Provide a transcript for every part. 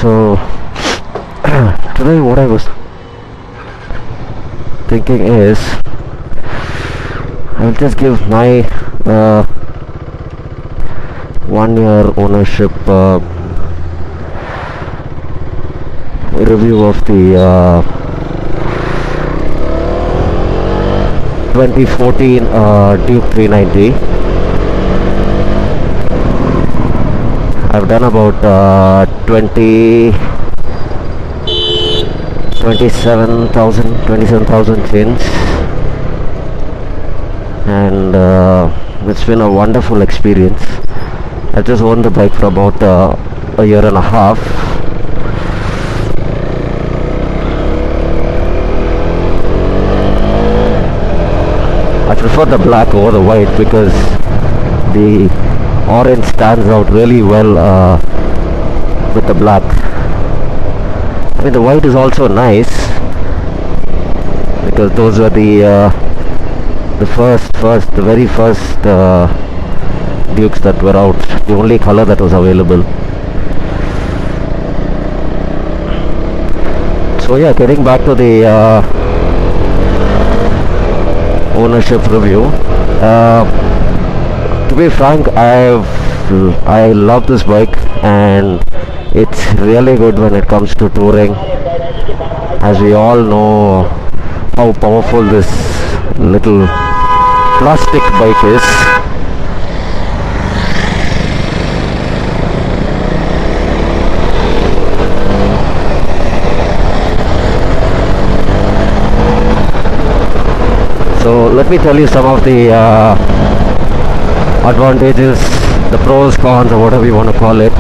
So today what I was thinking is I'll just give my 1 year ownership review of the 2014 Duke 390. I've done about 27,000 change, and it's been a wonderful experience. I just owned the bike for about a year and a half. I prefer the black over the white because the orange stands out really well with the black. I mean, the white is also nice because those were the very first Dukes that were out, the only color that was available. So yeah, getting back to the ownership review. To be frank, I love this bike, and it's really good when it comes to touring. As we all know how powerful this little plastic bike is. So let me tell you some of the advantages, the pros, cons, or whatever you want to call it.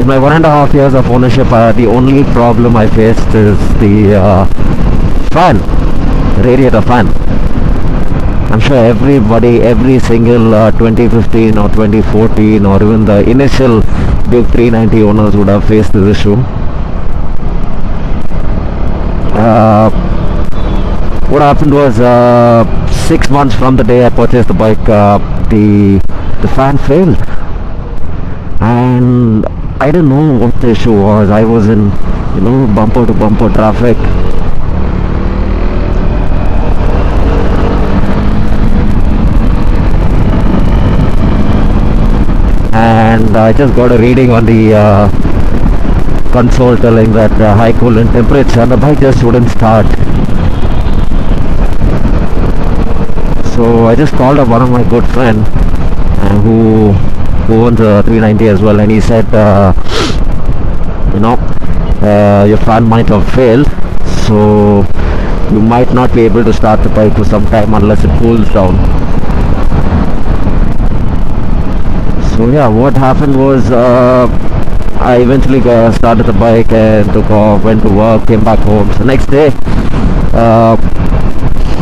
In my 1.5 years of ownership, the only problem I faced is the fan, radiator fan. I'm sure everybody, every single 2015 or 2014 or even the initial Duke 390 owners would have faced this issue. What happened was 6 months from the day I purchased the bike, the fan failed, and I didn't know what the issue was. I was in, bumper to bumper traffic, and I just got a reading on the console telling that high coolant temperature, and the bike just wouldn't start. So I just called up one of my good friend who owns a 390 as well, and he said, your fan might have failed, so you might not be able to start the bike for some time unless it cools down. So yeah, what happened was I eventually started the bike and took off, went to work, came back home. So next day,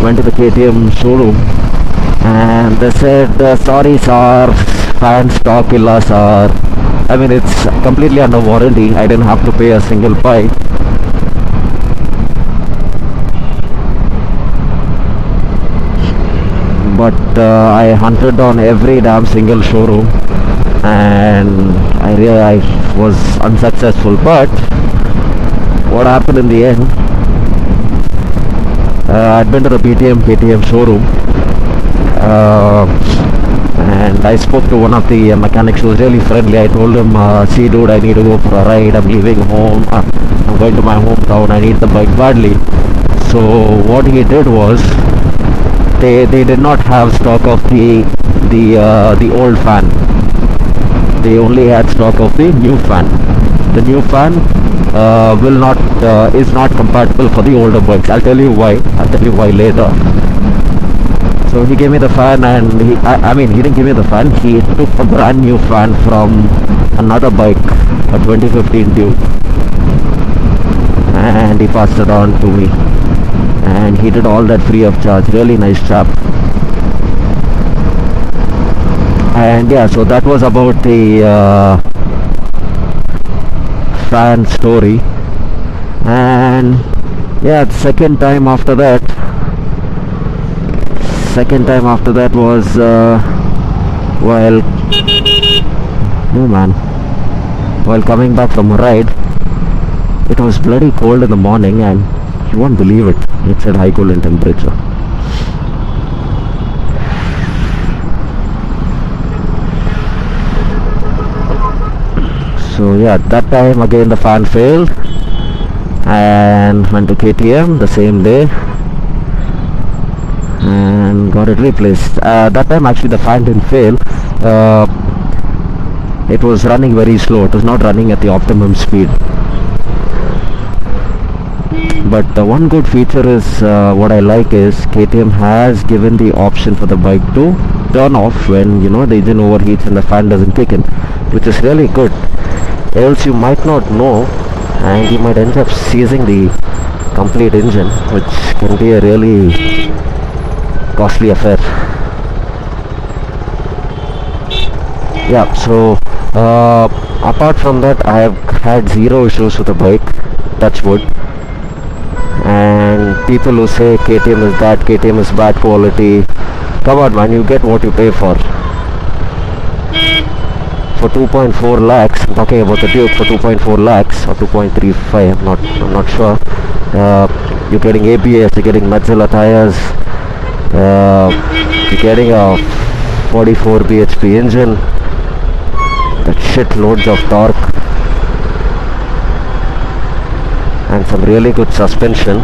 went to the KTM showroom, and they said, sorry sir, fan stock illa sir. I mean, it's completely under warranty. I didn't have to pay a single pipe. But I hunted on every damn single showroom, and I was unsuccessful. But what happened in the end, I'd been to the KTM showroom, and I spoke to one of the mechanics who was really friendly. I told him, see dude, I need to go for a ride, I'm leaving home, I'm going to my hometown, I need the bike badly. So what he did was, they did not have stock of the old fan. They only had stock of the new fan. The new fan is not compatible for the older bikes. I'll tell you why later. So he gave me the fan, and he didn't give me the fan. He took a brand new fan from another bike, a 2015 Duke, and he passed it on to me, and he did all that free of charge. Really nice chap. And yeah, so that was about the fan story. And yeah, the second time after that was while No man. While coming back from a ride, it was bloody cold in the morning, and you won't believe it. It's at high coolant temperature. So yeah, that time again the fan failed and went to KTM the same day and got it replaced. That time actually the fan didn't fail. It was running very slow. It was not running at the optimum speed. But one good feature is what I like is KTM has given the option for the bike to turn off when the engine overheats and the fan doesn't kick in, which is really good. Else you might not know and you might end up seizing the complete engine, which can be a really costly affair. Yeah, so apart from that, I have had zero issues with the bike, touch wood. And people who say KTM is that, KTM is bad quality, come on man, you get what you pay for. For 2.4 lakhs, I'm talking about the Duke, for 2.4 lakhs or 2.35, I'm not sure. You're getting ABS, you're getting Metzeler tires, you're getting a 44 bhp engine, that shit loads of torque, and some really good suspension,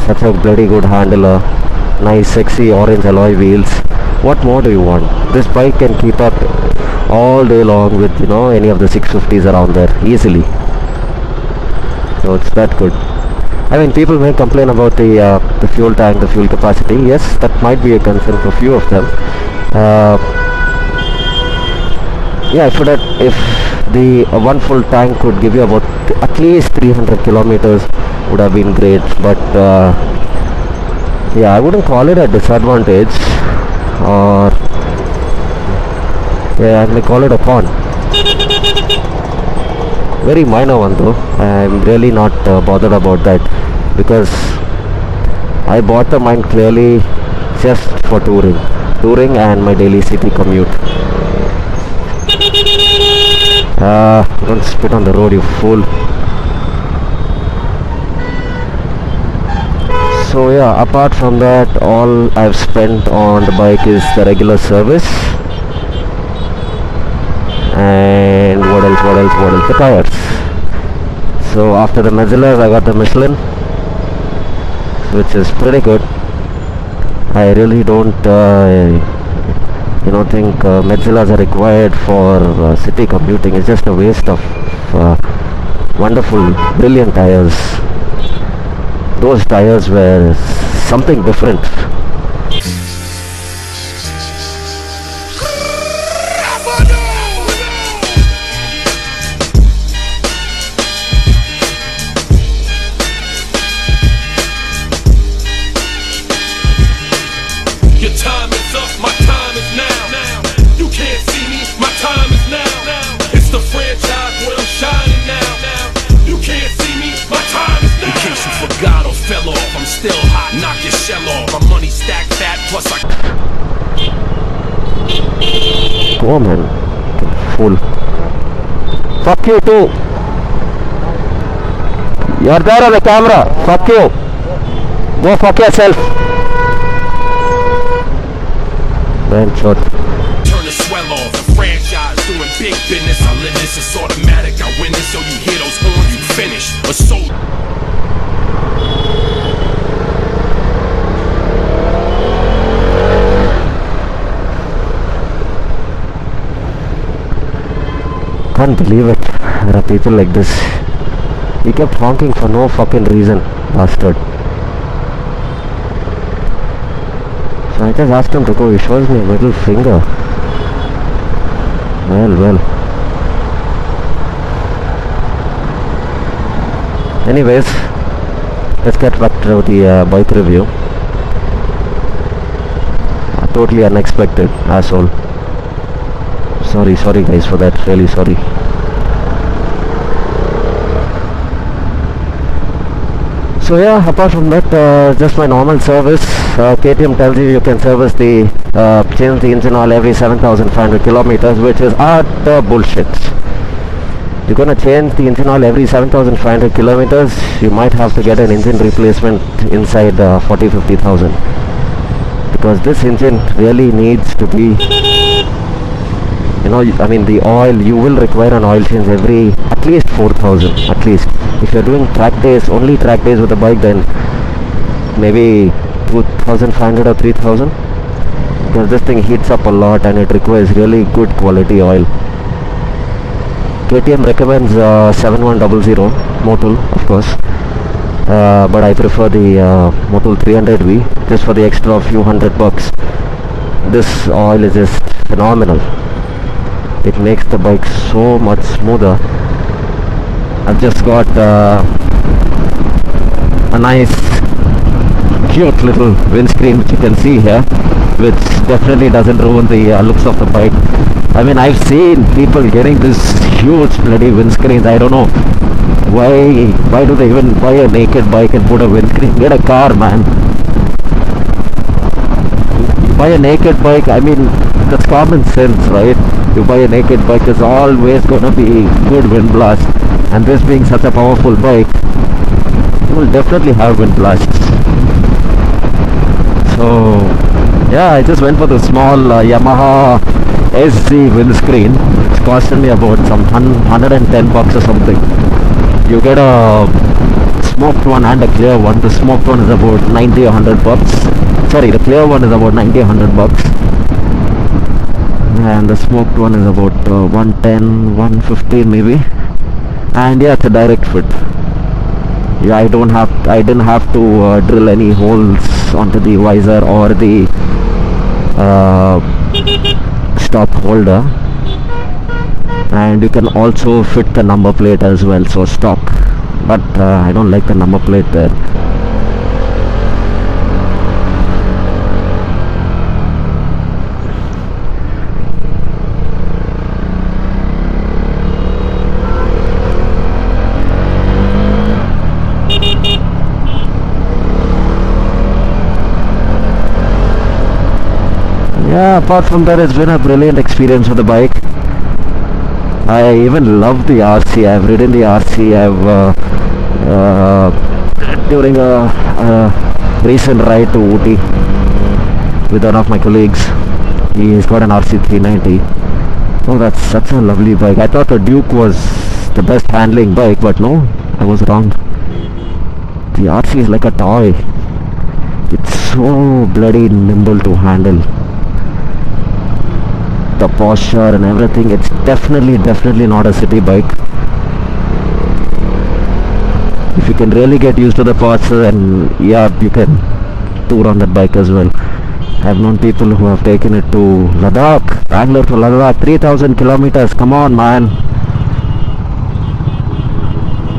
such a bloody good handler, nice sexy orange alloy wheels. What more do you want? This bike can keep up all day long with any of the 650s around there easily. So it's that good. I mean, people may complain about the fuel tank, the fuel capacity. Yes, that might be a concern for few of them. Yeah, if the one full tank could give you about at least 300 kilometers, would have been great. But yeah, I wouldn't call it a disadvantage, or yeah, I may call it a con. Very minor one though. I'm really not bothered about that, because I bought the mine clearly just for touring and my daily city commute. Don't spit on the road, you fool. So yeah, apart from that, all I've spent on the bike is the regular service. And what else? The tires. So after the Metzeler, I got the Michelin, which is pretty good. I really don't think Metzelers are required for city commuting. It's just a waste of wonderful, brilliant tires. Those tires were something different. Your time is up, my time is now. You can't see me, my time is now. It's the franchise where I'm shining now. You can't see me, my time is now. In case you forgot or fell off, I'm still hot, knock your shell off. My money stacked fat, plus I... Go on, man. Fool. Fuck you too. You're there on the camera. Fuck you. Go fuck yourself. Man, shot. Turn the swell off, the franchise doing big business. I live this, it's automatic. I win this, so you hear those horns, you finish. A soul. Can't believe it. There are people like this. He kept honking for no fucking reason, bastard. So I just asked him to go. He shows me a middle finger. Well. Anyways, let's get back to the bike review. Totally unexpected, asshole. Sorry guys for that, really sorry. So yeah, apart from that, just my normal service. KTM tells you can service change the engine oil every 7,500 kilometers, which is utter bullshit. You're gonna change the engine oil every 7,500 kilometers, you might have to get an engine replacement inside 40-50,000, because this engine really needs to be, I mean, the oil, you will require an oil change every at least 4,000 at least. If you're doing only track days with the bike, then maybe 2,500 or 3,000, because this thing heats up a lot and it requires really good quality oil. KTM recommends 7100 Motul, of course, but I prefer the Motul 300V just for the extra few $100. This oil is just phenomenal. It makes the bike so much smoother. I've just got a nice cute little windscreen which you can see here, which definitely doesn't ruin the looks of the bike. I mean, I've seen people getting this huge bloody windscreens. I don't know why do they even buy a naked bike and put a windscreen? Get a car, man. You buy a naked bike, I mean, that's common sense, right? You buy a naked bike, there's always gonna be good wind blast, and this being such a powerful bike, you will definitely have wind blasts. So yeah, I just went for the small Yamaha SZ windscreen. It's costed me about some $110 or something. You get a smoked one and a clear one. The smoked one is about 90 or $100. Sorry, the clear one is about 90 or $100, and the smoked one is about 110, 115 maybe. And yeah, it's a direct fit. Yeah, I didn't have to drill any holes onto the visor or the stop holder, and you can also fit the number plate as well, so stock, but I don't like the number plate there. Yeah, apart from that, it's been a brilliant experience with the bike. I even love the RC. I've ridden the RC. During a recent ride to Ooty with one of my colleagues. He's got an RC 390. Oh, that's such a lovely bike. I thought the Duke was the best handling bike, but no, I was wrong. The RC is like a toy. It's so bloody nimble to handle. The posture and everything, it's definitely not a city bike. If you can really get used to the posture, and yeah, you can tour on that bike as well. I've known people who have taken it to Ladakh, Bangalore to Ladakh, 3,000 kilometers. Come on, man.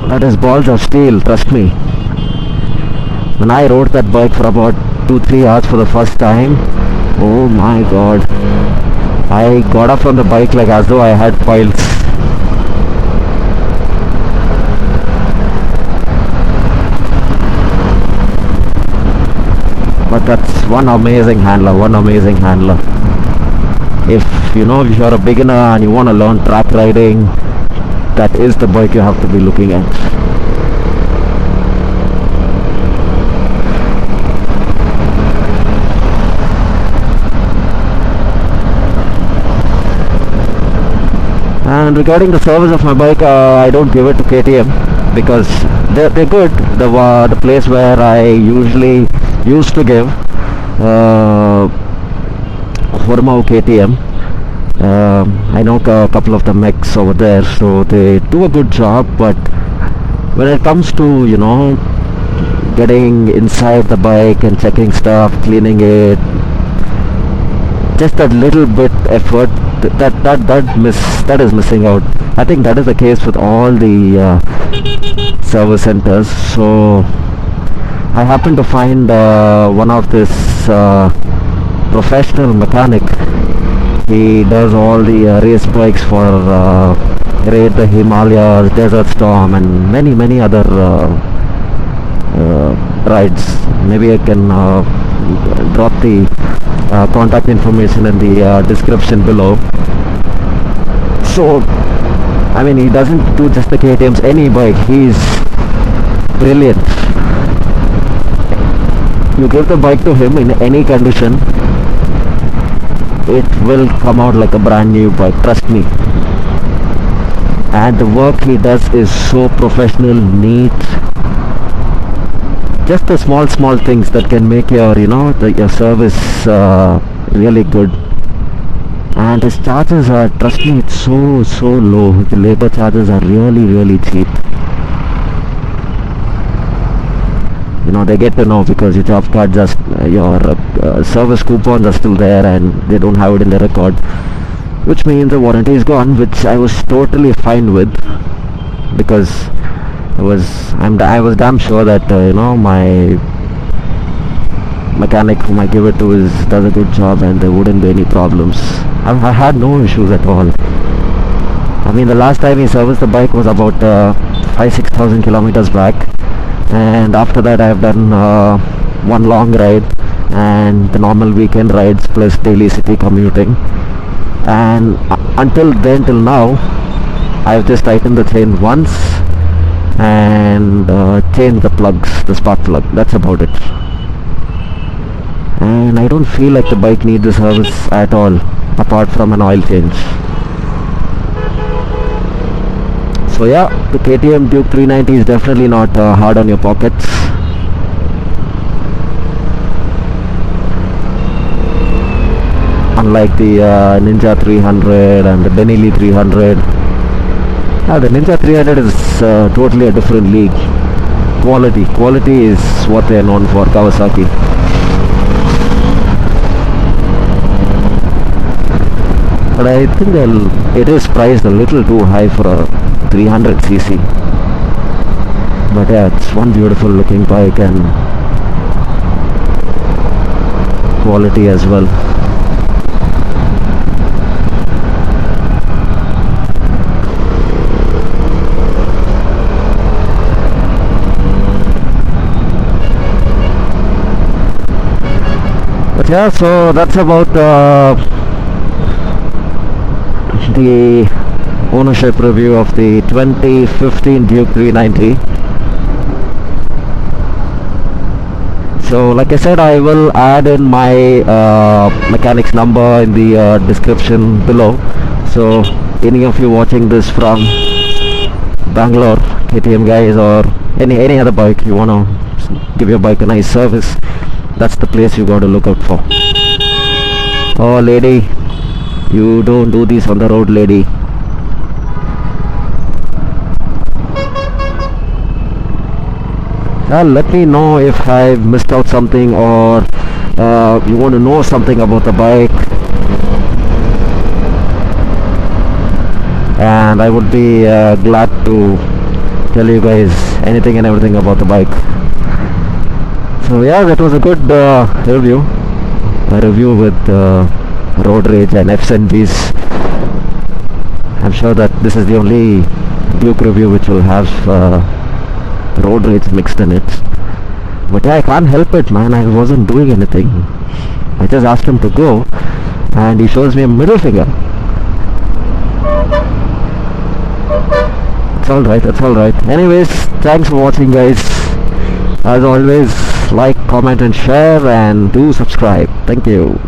That is balls of steel, trust me. When I rode that bike for about 2-3 hours for the first time, oh my god, I got up from the bike like as though I had piles. But that's one amazing handler. If you're a beginner and you want to learn track riding, that is the bike you have to be looking at. And regarding the service of my bike, I don't give it to KTM because they're good. The place where I usually used to give, Hormao KTM, I know a couple of the mechs over there, so they do a good job. But when it comes to getting inside the bike and checking stuff, cleaning it, just that little bit effort, that is missing out. I think that is the case with all the service centers. So I happened to find one of this professional mechanic. He does all the race bikes for Raid the Himalayas, Desert Storm, and many other rides. Maybe I can drop the contact information in the description below. So I mean, he doesn't do just the KTM's, any bike. He's brilliant. You give the bike to him in any condition, it will come out like a brand new bike, trust me. And the work he does is so professional, neat. Just the small things that can make your your service really good. And his charges are, trust me, it's so low. The labor charges are really cheap. They get to know because your job card, just your service coupons are still there, and they don't have it in the record, which means the warranty is gone, which I was totally fine with, because I was damn sure that my mechanic whom I give it to does a good job, and there wouldn't be any problems. I had no issues at all. I mean, the last time he serviced the bike was about 5,000-6,000 kilometers back, and after that I have done one long ride and the normal weekend rides plus daily city commuting, and until till now I've just tightened the chain once and changed the plugs, the spark plug. That's about it. And I don't feel like the bike needs a service at all, apart from an oil change. So yeah, the KTM Duke 390 is definitely not hard on your pockets. Unlike the Ninja 300 and the Benelli 300. The Ninja 300 is totally a different league. Quality is what they are known for, Kawasaki. But I think it is priced a little too high for a 300cc. But yeah, it's one beautiful looking bike and quality as well. But yeah, so that's about the ownership review of the 2015 Duke 390. So like I said, I will add in my mechanic's number in the description below. So any of you watching this from Bangalore, KTM guys, or any other bike, you want to give your bike a nice service, that's the place you got to look out for. Oh lady, you don't do this on the road, lady. Let me know if I missed out something, or you want to know something about the bike, and I would be glad to tell you guys anything and everything about the bike. So yeah, that was a good review. A review with road rage and Fs and Gs. I'm sure that this is the only Duke review which will have road rage mixed in it. But yeah, I can't help it, man. I wasn't doing anything. I just asked him to go and he shows me a middle finger. It's alright. Anyways, thanks for watching, guys. As always, like, comment and share, and do subscribe. Thank you.